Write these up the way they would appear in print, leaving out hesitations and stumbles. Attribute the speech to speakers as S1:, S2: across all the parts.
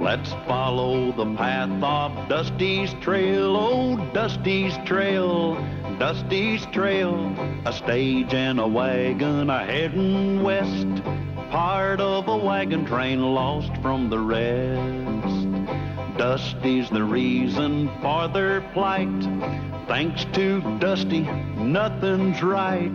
S1: Let's follow the path of Dusty's trail, oh, Dusty's trail, Dusty's trail. A stage and a wagon a heading west, part of a wagon train lost from the rest. Dusty's the reason for their plight. Thanks to Dusty, nothing's right.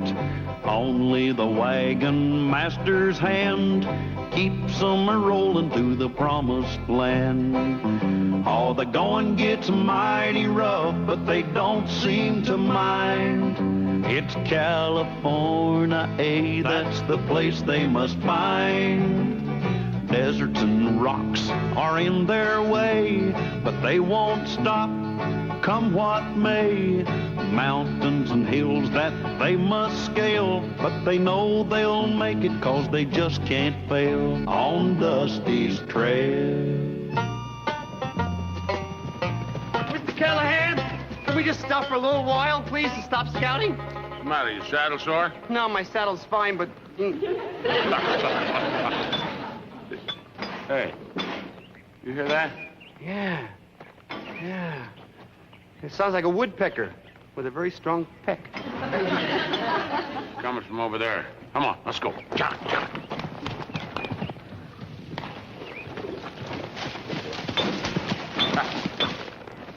S1: Only the wagon master's hand keeps them a-rolling to the promised land. Oh, the going gets mighty rough, but they don't seem to mind. It's California, that's the place they must find. Deserts and rocks are in their way, but they won't stop, come what may. Mountains and hills that they must scale, but they know they'll make it 'cause they just can't fail on Dusty's trail.
S2: Mr. Callahan, can we just stop for a little while, please, and stop scouting?
S3: What's the matter, your saddle sore?
S2: No, my saddle's fine, but...
S3: Hey, you hear that?
S2: Yeah. It sounds like a woodpecker with a very strong peck.
S3: Coming from over there. Come on, let's go. John.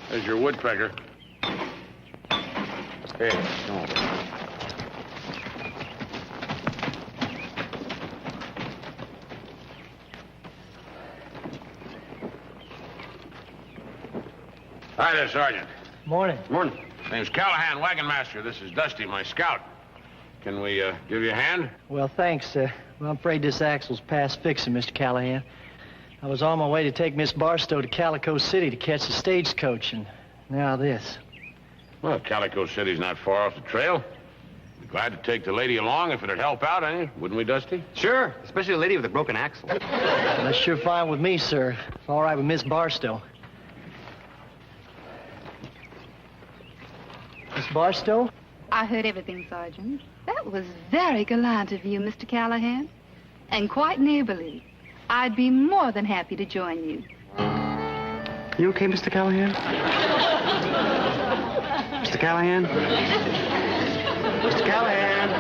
S3: There's your woodpecker. Hey, come on. Hi there, Sergeant.
S4: Morning.
S2: Morning.
S3: Name's Callahan, wagon master. This is Dusty, my scout. Can we give you a hand?
S4: Well, thanks. Well, I'm afraid this axle's past fixing, Mr. Callahan. I was on my way to take Miss Barstow to Calico City to catch the stagecoach, and now this.
S3: Well, Calico City's not far off the trail. Be glad to take the lady along if it'd help out, wouldn't we, Dusty?
S2: Sure, especially a lady with a broken axle.
S4: That's sure fine with me, sir. It's all right with Miss Barstow. Miss Barstow?
S5: I heard everything, Sergeant. That was very gallant of you, Mr. Callahan, and quite neighborly. I'd be more than happy to join you.
S2: You okay, Mr. Callahan? Mr. Callahan? Mr. Callahan?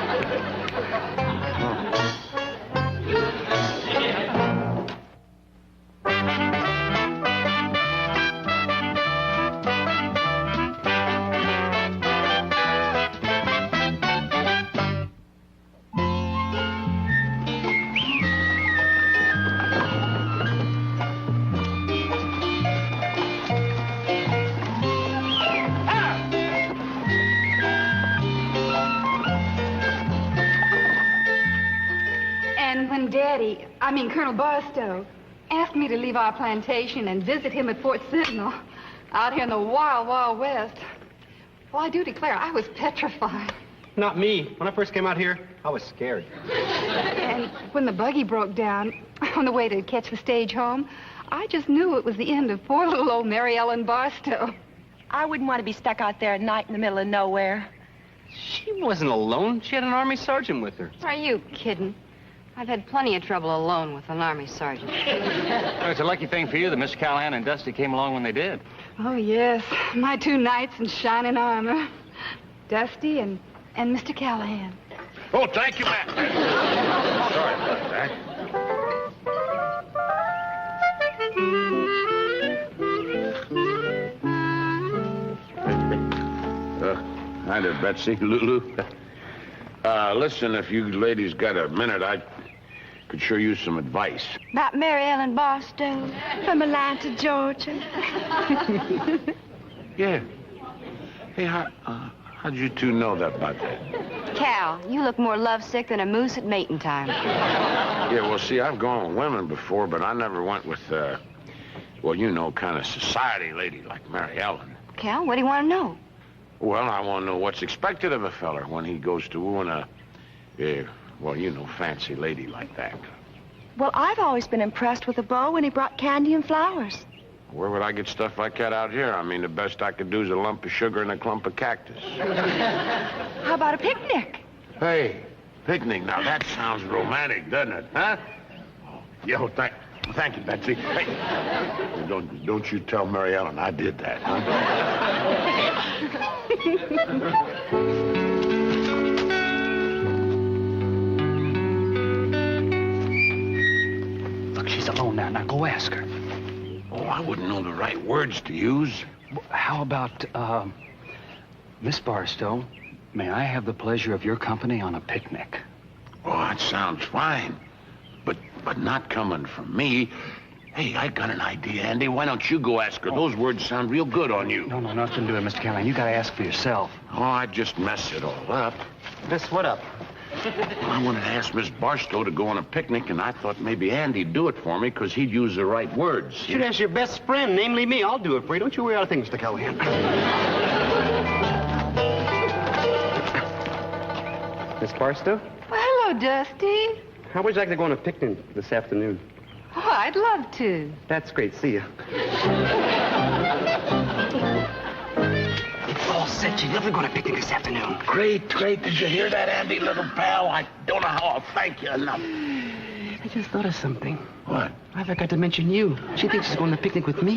S5: Colonel Barstow asked me to leave our plantation and visit him at Fort Sentinel, out here in the wild, wild West. Well, I do declare, I was petrified.
S2: Not me. When I first came out here, I was scared.
S5: And when the buggy broke down on the way to catch the stage home, I just knew it was the end of poor little old Mary Ellen Barstow.
S6: I wouldn't want to be stuck out there at night in the middle of nowhere.
S2: She wasn't alone. She had an Army sergeant with her.
S7: Are you kidding? I've had plenty of trouble alone with an Army sergeant.
S8: Well, it's a lucky thing for you that Mr. Callahan and Dusty came along when they did.
S5: Oh, yes. My two knights in shining armor. Dusty and Mr. Callahan.
S3: Oh, thank you, Matt. Sorry about that. Hi there, Betsy, Lulu. Listen, if you ladies got a minute, I could sure use some advice.
S6: About Mary Ellen Barstow from Atlanta, Georgia.
S3: Yeah. Hey, how'd you two know about that?
S7: Cal, you look more lovesick than a moose at mating time.
S3: Yeah, well, see, I've gone with women before, but I never went with, well, you know, kind of society lady like Mary Ellen.
S7: Cal, what do you want to know?
S3: Well, I want to know what's expected of a feller when he goes to wooing a, well, you know, fancy lady like that.
S6: Well, I've always been impressed with a beau when he brought candy and flowers.
S3: Where would I get stuff like that out here? I mean, the best I could do is a lump of sugar and a clump of cactus.
S6: How about a picnic?
S3: Hey, picnic. Now, that sounds romantic, doesn't it, huh? Oh, yo, Thank you, Betsy. Hey, don't you tell Mary Ellen I did that, huh?
S2: Look, she's alone now. Now go ask her.
S3: Oh, I wouldn't know the right words to use.
S2: How about, Miss Barstow, may I have the pleasure of your company on a picnic?
S3: Oh, that sounds fine. But not coming from me. Hey, I got an idea, Andy. Why don't you go ask her? Those words sound real good on you.
S2: No, nothing to do with it, Mr. Callahan. You gotta ask for yourself.
S3: Oh, I just messed it all up.
S2: Miss, what up?
S3: Well, I wanted to ask Miss Barstow to go on a picnic, and I thought maybe Andy'd do it for me because he'd use the right words.
S9: Should ask your best friend, namely me. I'll do it for you. Don't you worry about things, Mr. Callahan. Miss Barstow?
S5: Well, hello, Dusty.
S9: How would you like to go on a picnic this afternoon?
S5: Oh, I'd love to.
S9: That's great. See you. It's all set. You're never going to picnic this afternoon.
S3: Great. Did you hear that, Andy, little pal? I don't know how I'll thank you enough.
S9: I just thought of something.
S3: What?
S9: I forgot to mention you. She thinks she's going to picnic with me.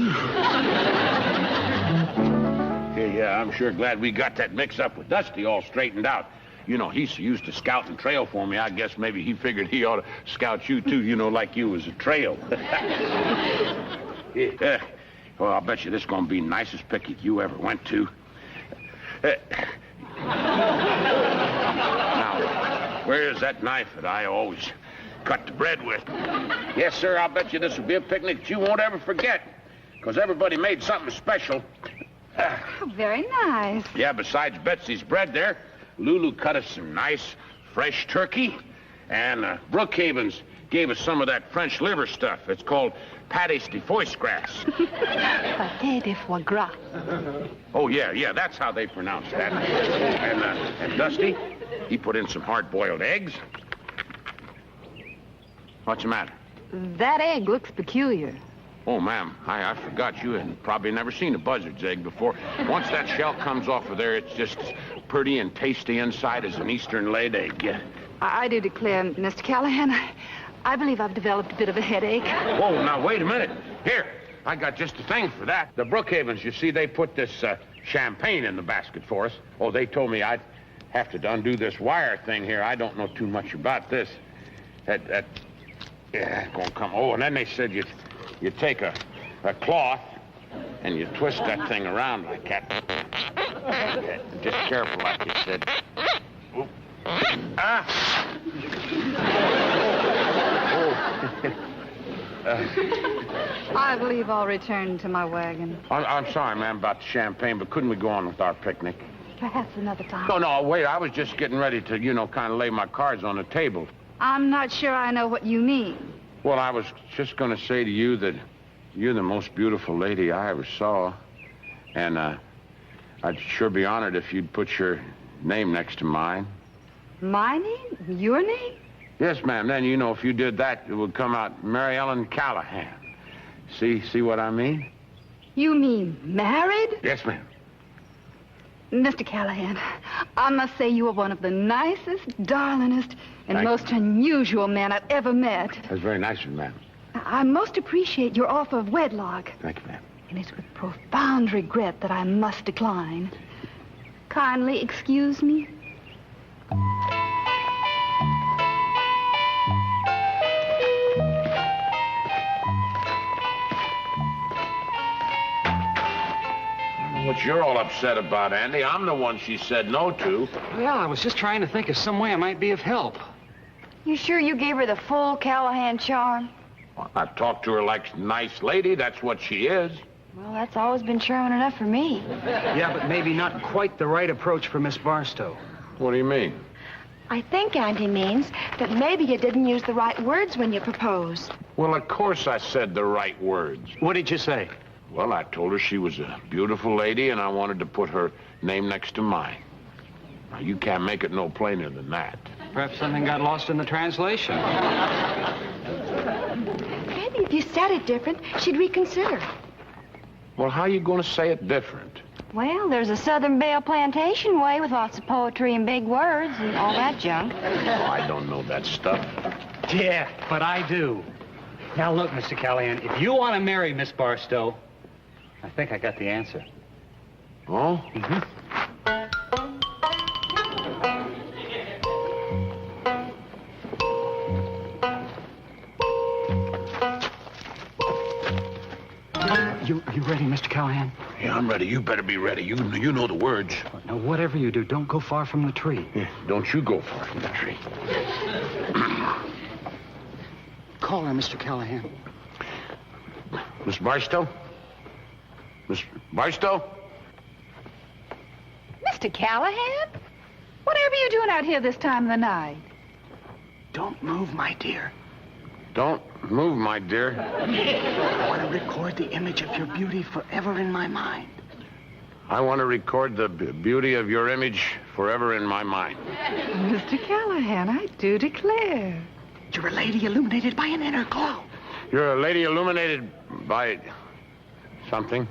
S3: Yeah, I'm sure glad we got that mix-up with Dusty all straightened out. You know, he's used to scout and trail for me. I guess maybe he figured he ought to scout you, too, you know, like you was a trail. Yeah. Well, I'll bet you this is going to be the nicest picnic you ever went to. Now, where is that knife that I always cut the bread with? Yes, sir, I'll bet you this will be a picnic that you won't ever forget, because everybody made something special.
S5: Oh, very nice.
S3: Yeah, besides Betsy's bread there, Lulu cut us some nice, fresh turkey, and Brookhaven's gave us some of that French liver stuff. It's called pâté de foie gras.
S5: Pâté de foie gras.
S3: Oh, yeah, that's how they pronounce that. And Dusty, he put in some hard-boiled eggs. What's the matter?
S5: That egg looks peculiar.
S3: Oh, ma'am, I forgot you had probably never seen a buzzard's egg before. Once that shell comes off of there, it's just as pretty and tasty inside as an Eastern laid egg. Yeah.
S5: I do declare, Mr. Callahan, I believe I've developed a bit of a headache.
S3: Whoa, now, wait a minute. Here, I got just the thing for that. The Brookhavens, you see, they put this champagne in the basket for us. Oh, they told me I'd have to undo this wire thing here. I don't know too much about this. Yeah, it's gonna come. Oh, and then they said you take a cloth and you twist that thing around like that. Just careful, like you said. Oop. Ah!
S5: I believe I'll return to my wagon.
S3: I'm sorry, ma'am, about the champagne, but couldn't we go on with our picnic?
S5: Perhaps another time.
S3: No, wait. I was just getting ready to, kind of lay my cards on the table.
S5: I'm not sure I know what you mean.
S3: Well, I was just going to say to you that you're the most beautiful lady I ever saw. And I'd sure be honored if you'd put your name next to mine.
S5: My name? Your name?
S3: Yes, ma'am. Then, if you did that, it would come out Mary Ellen Callahan. See what I mean?
S5: You mean married?
S3: Yes, ma'am.
S5: Mr. Callahan, I must say you are one of the nicest, darlingest, and most unusual men I've ever met.
S3: That's very nice of you, ma'am.
S5: I most appreciate your offer of wedlock.
S3: Thank you, ma'am.
S5: And it's with profound regret that I must decline. Kindly excuse me.
S3: What you're all upset about, Andy? I'm the one she said no to.
S2: Well, I was just trying to think of some way I might be of help.
S7: You sure you gave her the full Callahan charm?
S3: Well, I talked to her like a nice lady. That's what she is.
S7: Well, that's always been charming enough for me.
S2: Yeah, but maybe not quite the right approach for Miss Barstow.
S3: What do you mean?
S6: I think Auntie means that maybe you didn't use the right words when you proposed.
S3: Well, of course I said the right words.
S2: What did you say?
S3: Well, I told her she was a beautiful lady, and I wanted to put her name next to mine. Now, you can't make it no plainer than that.
S2: Perhaps something got lost in the translation.
S6: Maybe if you said it different, she'd reconsider.
S3: Well, how are you going to say it different?
S7: Well, there's a Southern Belle Plantation way with lots of poetry and big words and all that junk.
S3: Oh, I don't know that stuff.
S2: Yeah, but I do. Now, look, Mr. Callahan, if you want to marry Miss Barstow, I think I got the answer.
S3: Oh?
S2: You ready, Mr. Callahan?
S3: Yeah, I'm ready. You better be ready. You know the words.
S2: Now, whatever you do, don't go far from the tree.
S3: Yeah, don't you go far from the tree.
S2: Call her, Mr. Callahan.
S3: Miss Barstow? Miss Barstow?
S5: Mr. Callahan? Whatever you doing out here this time of the night?
S2: Don't move, my dear.
S3: Don't move, my dear.
S2: I want to record the image of your beauty forever in my mind.
S3: I want to record the beauty of your image forever in my mind.
S5: Mr. Callahan, I do declare.
S2: You're a lady illuminated by an inner glow.
S3: You're a lady illuminated by something.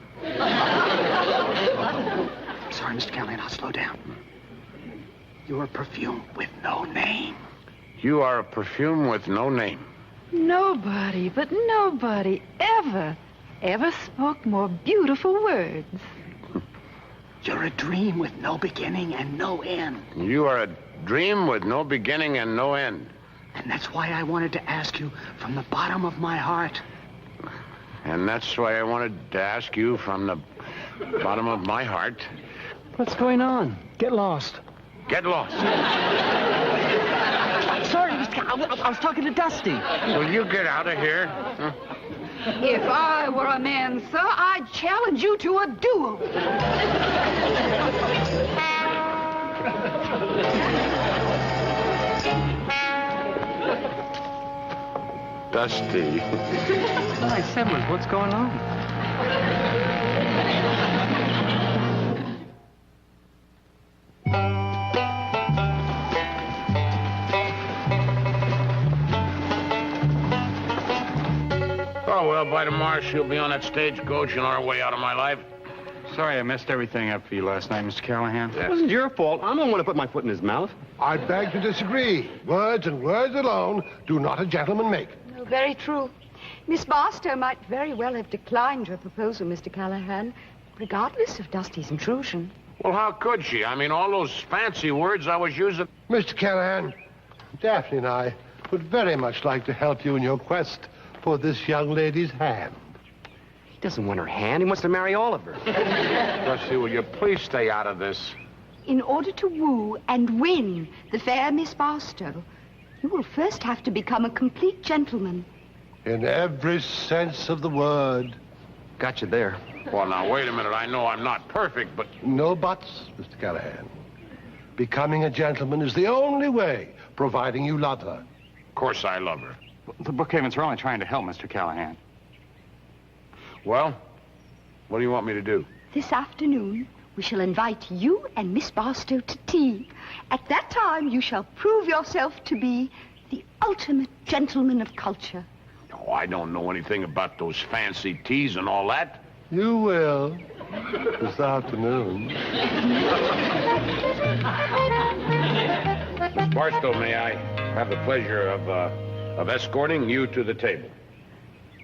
S2: Sorry, Mr. Callahan, I'll slow down. You're a perfume with no name.
S3: You are a perfume with no name.
S5: Nobody, but nobody ever spoke more beautiful words.
S2: You're a dream with no beginning and no end.
S3: You are a dream with no beginning and no end.
S2: And that's why I wanted to ask you from the bottom of my heart.
S3: And that's why I wanted to ask you from the bottom of my heart.
S4: What's going on? Get lost.
S3: Get lost.
S4: Sorry, I was talking to Dusty.
S3: Will you get out of here? Huh?
S5: If I were a man, sir, I'd challenge you to a duel.
S3: Dusty.
S2: Hi, Simmons, what's going on?
S3: Oh, well, by tomorrow she'll be on that stagecoach on our way out of my life.
S2: Sorry I messed everything up for you last night, Mr. Callahan.
S9: It wasn't your fault. I'm the one to put my foot in his mouth.
S10: I beg to disagree. Words and words alone do not a gentleman make.
S6: No, very true. Miss Barstow might very well have declined your proposal, Mr. Callahan, regardless of Dusty's intrusion.
S3: Well, how could she? I mean, all those fancy words I was using.
S10: Mr. Callahan, Daphne and I would very much like to help you in your quest for this young lady's hand.
S9: He doesn't want her hand. He wants to marry all of her.
S3: Dusty, will you please stay out of this?
S6: In order to woo and win the fair Miss Barstow, you will first have to become a complete gentleman.
S10: In every sense of the word.
S9: Got you there.
S3: Well, now, wait a minute. I know I'm not perfect, but...
S10: No buts, Mr. Callahan. Becoming a gentleman is the only way, providing you love her.
S3: Of course I love her.
S2: The Brookhavens are only trying to help, Mr. Callahan.
S3: Well, what do you want me to do?
S6: This afternoon, we shall invite you and Miss Barstow to tea. At that time, you shall prove yourself to be the ultimate gentleman of culture.
S3: Oh, I don't know anything about those fancy teas and all that.
S10: You will, this afternoon.
S3: Miss Barstow, may I have the pleasure of escorting you to the table?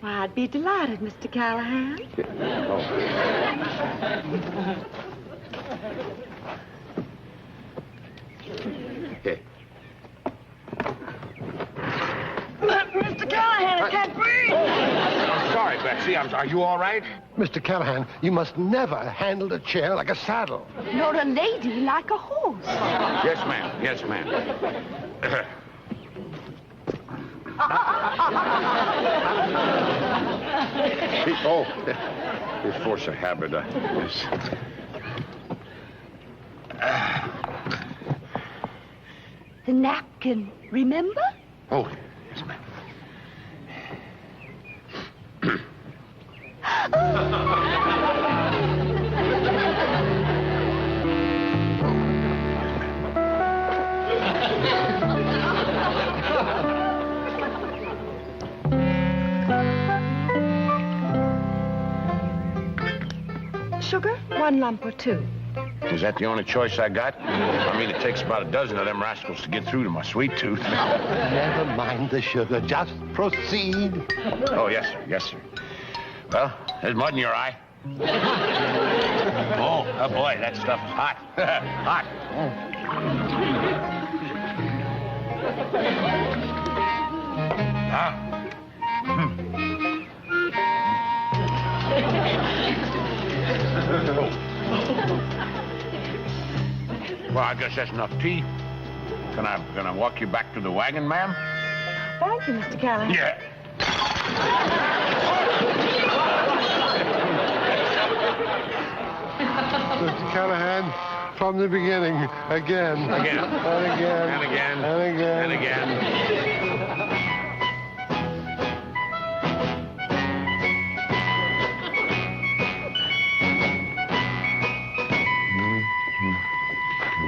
S6: Why, I'd be delighted, Mr. Callahan.
S3: Okay.
S6: Mr. Callahan, I can't breathe!
S3: I'm sorry, Betsy. Are you all right?
S10: Mr. Callahan, you must never handle a chair like a saddle.
S6: Nor a lady like a horse.
S3: Yes, ma'am. Yes, ma'am. It's force of habit. Yes.
S6: The napkin, remember?
S3: Oh, yes, ma'am.
S6: Sugar? 1 lump or 2?
S3: Is that the only choice I got? I mean, it takes about a dozen of them rascals to get through to my sweet tooth.
S10: Never mind the sugar. Just proceed.
S3: Oh, yes, sir. Yes, sir. Well, there's mud in your eye. Oh boy, that stuff is hot. Hot. Huh? Well, I guess that's enough tea. Can I walk you back to the wagon, ma'am?
S7: Thank you, Mr. Callahan.
S3: Yeah.
S10: Mr. Callahan, from the beginning, again.
S3: Again.
S10: And again.
S3: And again.
S10: And again.
S3: And again.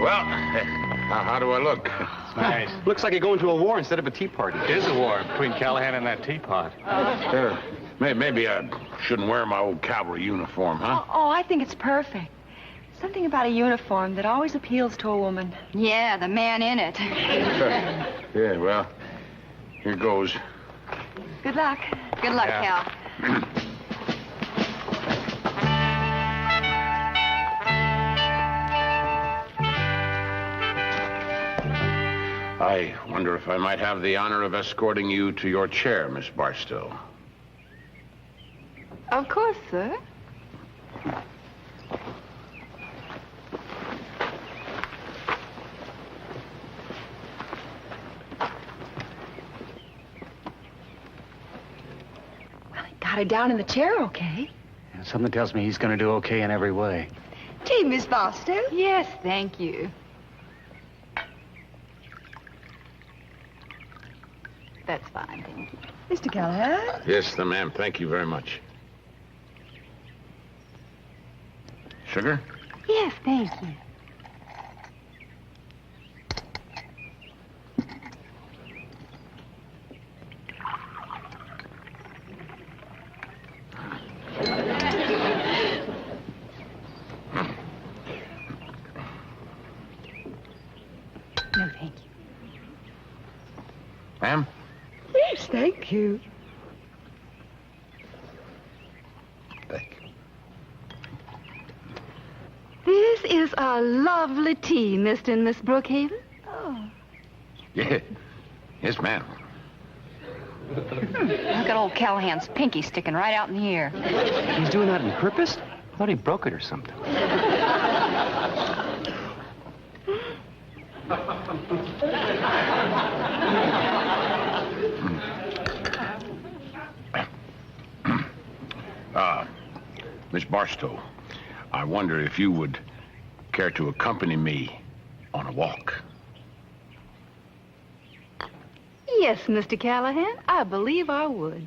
S3: Well, how do I look?
S8: Nice.
S9: Looks like you're going to a war instead of a tea party.
S8: It is a war between Callahan and that teapot.
S3: Maybe I shouldn't wear my old cavalry uniform, huh?
S7: Oh, I think it's perfect. Something about a uniform that always appeals to a woman.
S5: Yeah, the man in it.
S3: Yeah, well, here goes.
S7: Good luck.
S5: Good luck,
S8: Yeah.
S5: Cal.
S3: I wonder if I might have the honor of escorting you to your chair, Miss Barstow.
S5: Of course, sir.
S7: Well, he got her down in the chair, okay?
S2: And something tells me he's going to do okay in every way.
S6: Tea, Miss Barstow.
S5: Yes, thank you. That's fine, thank you.
S6: Mr. Callahan.
S3: Yes, ma'am. Thank you very much. Sugar?
S7: Yes, thank you. No, thank you.
S3: Ma'am?
S6: Yes, thank you.
S3: Thank you.
S5: This is a lovely tea, Mr. and Miss Brookhaven.
S7: Oh.
S3: Yeah. Yes, ma'am.
S7: Look at old Callahan's pinky sticking right out in the air.
S2: He's doing that on purpose? I thought he broke it or something.
S3: Miss Barstow, I wonder if you would care to accompany me on a walk.
S5: Yes, Mr. Callahan, I believe I would.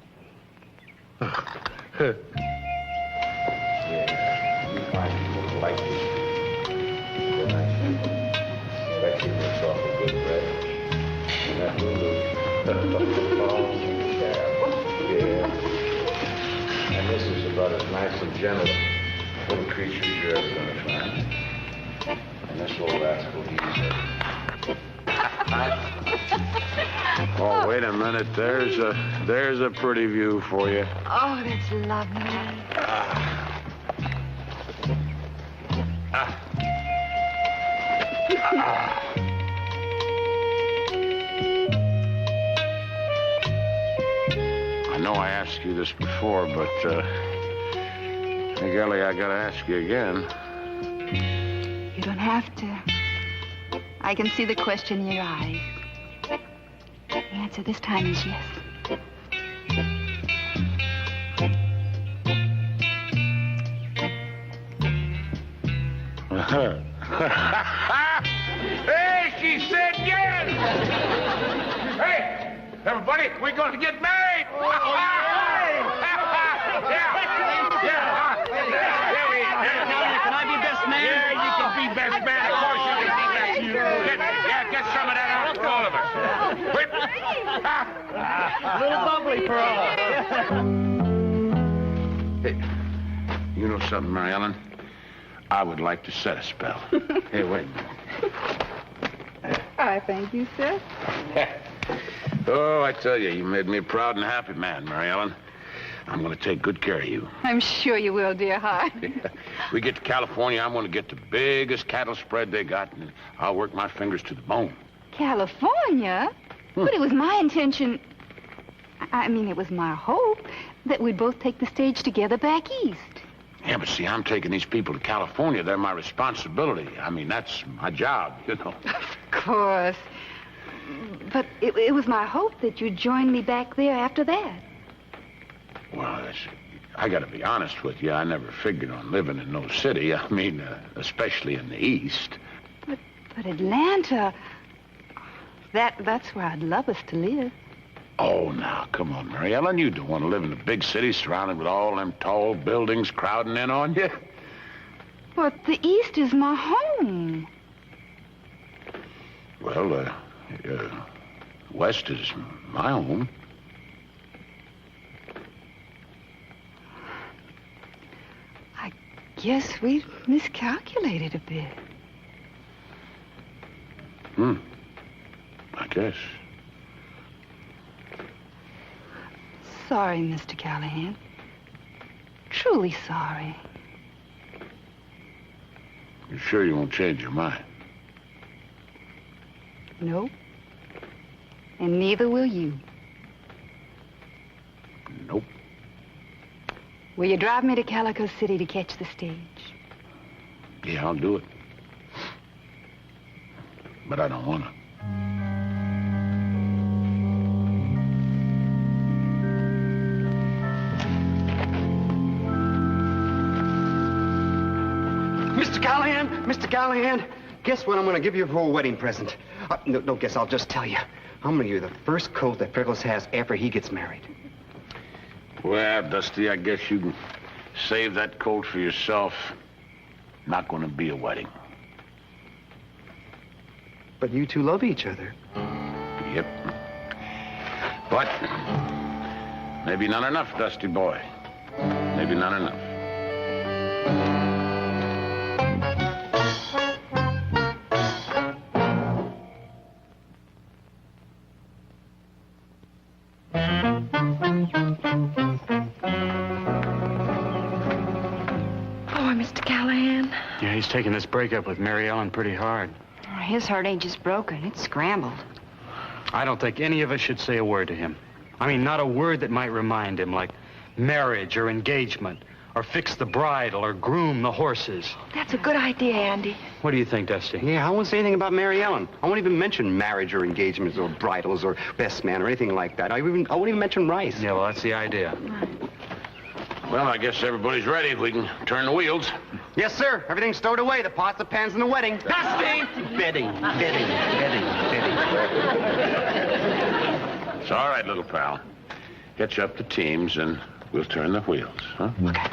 S3: And this is about as nice and gentle little creature as you're ever going to find. And this little rascal, he's Oh, wait a minute. There's a pretty view for you.
S5: Oh, that's lovely.
S3: I know I asked you this before, but, hey, Golly, I gotta ask you again.
S5: You don't have to. I can see the question in your eyes. The answer this time is yes.
S3: Hey, she said yes! Hey, everybody, we're going to get married!
S9: Can I be best man?
S3: Yeah, you can be best man. Of course you can be best man. Get some of that out for all of us. Whip.
S4: A little bubbly for all.
S3: Hey, you know something, Mary Ellen? I would like to set a spell. Hey, wait.
S5: I thank you, sir.
S3: Oh, I tell you, you made me a proud and happy man, Mary Ellen. I'm going to take good care of you.
S5: I'm sure you will, dear heart.
S3: We get to California, I'm going to get the biggest cattle spread they got, and I'll work my fingers to the bone.
S5: California? But it was my intention... I mean, it was my hope that we'd both take the stage together back east.
S3: Yeah, but see, I'm taking these people to California. They're my responsibility. I mean, that's my job, you know.
S5: Of course. But it was my hope that you'd join me back there after that.
S3: Well, I got to be honest with you. I never figured on living in no city. I mean, especially in the East.
S5: But Atlanta, that's where I'd love us to live.
S3: Oh, now, come on, Mary Ellen. You don't want to live in a big city surrounded with all them tall buildings crowding in on you.
S5: But the East is my home.
S3: Well, West is my home.
S5: I guess we miscalculated a bit.
S3: I guess.
S5: Sorry, Mr. Callahan. Truly sorry.
S3: You sure you won't change your mind?
S5: No. And neither will you.
S3: Nope.
S5: Will you drive me to Calico City to catch the stage?
S3: Yeah, I'll do it. But I don't want to.
S9: Mr. Callahan, guess what I'm going to give you for a wedding present? No, guess I'll just tell you. I'm going to give you the first coat that Freckles has after he gets married.
S3: Well, Dusty, I guess you can save that coat for yourself. Not going to be a wedding.
S9: But you two love each other.
S3: Yep. But maybe not enough, Dusty boy. Maybe not enough.
S2: Yeah, he's taking this breakup with Mary Ellen pretty hard.
S7: His heart ain't just broken, it's scrambled.
S2: I don't think any of us should say a word to him. I mean, not a word that might remind him, like marriage or engagement, or fix the bridle or groom the horses.
S7: That's a good idea, Andy.
S2: What do you think, Dusty?
S9: Yeah, I won't say anything about Mary Ellen. I won't even mention marriage or engagements or bridals or best man or anything like that. I won't even mention rice.
S2: Yeah, well, that's the idea.
S3: Well, I guess everybody's ready. We can turn the wheels.
S9: Yes, sir. Everything's stowed away. The pots, the pans, and the wedding.
S7: Dusty!
S9: Bedding.
S3: It's all right, little pal. Hitch up the teams, and we'll turn the wheels, huh?
S9: Okay.